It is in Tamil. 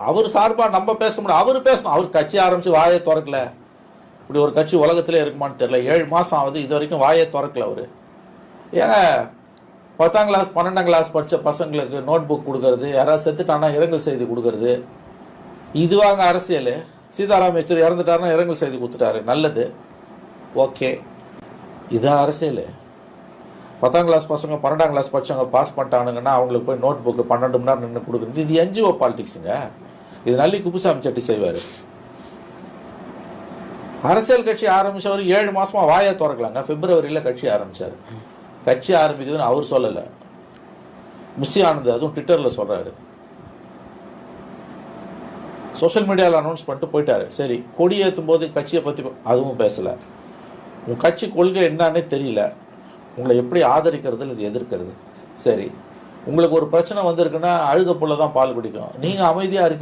அவர் சார்பா நம்ம பேச முடியும். அவர் பேசணும். அவர் கட்சி ஆரம்பிச்சு வாயை திறக்கல. இப்படி ஒரு கட்சி உலகத்திலே இருக்குமான்னு தெரியல. 7 மாசம் ஆகுது, இது வரைக்கும் வாயை திறக்கல அவரு. ஏங்க 10ஆம் கிளாஸ் 12ஆம் கிளாஸ் படித்த பசங்களுக்கு நோட் புக் கொடுக்கறது, யாராவது செத்துட்டானா இரங்கல் செய்தி கொடுக்கறது, இதுவாங்க அரசியல். சீதாராம் யெச்சூரி இறந்துட்டாருன்னா இரங்கல் செய்தி கொடுத்துட்டாரு, நல்லது, ஓகே. இதுதான் அரசியல். 10ஆம் கிளாஸ் பசங்க 12ஆம் கிளாஸ் படித்தவங்க பாஸ் பண்ணிட்டானுங்கன்னா அவங்களுக்கு போய் நோட் புக்கு 12 மணி நேரம் நின்று கொடுக்குறது, இது என்ஜிஓ பாலிடிக்ஸுங்க. இது நல்லி குப்புசாமி செட்டி செய்வார். அரசியல் கட்சி ஆரம்பித்தவர் 7 மாதமாக வாயை திறக்கலாங்க. பிப்ரவரியில் கட்சி ஆரம்பித்தார். கட்சி ஆரம்பிக்குதுன்னு அவர் சொல்லலை, முஸ்தி ஆனந்த் அதுவும் ட்விட்டரில் சொல்கிறாரு. சோஷியல் மீடியாவில் அனௌன்ஸ் பண்ணிட்டு போயிட்டாரு. சரி, கொடி ஏற்றும் போது கட்சியை பற்றி அதுவும் பேசலை. உங்கள் கட்சி கொள்கை என்னன்னே தெரியல, உங்களை எப்படி ஆதரிக்கிறது இது எதிர்க்கிறது. சரி, உங்களுக்கு ஒரு பிரச்சனை வந்திருக்குன்னா அழுத புள்ள தான் பால் குடிக்கும். நீங்கள் அமைதியாக இருக்கு.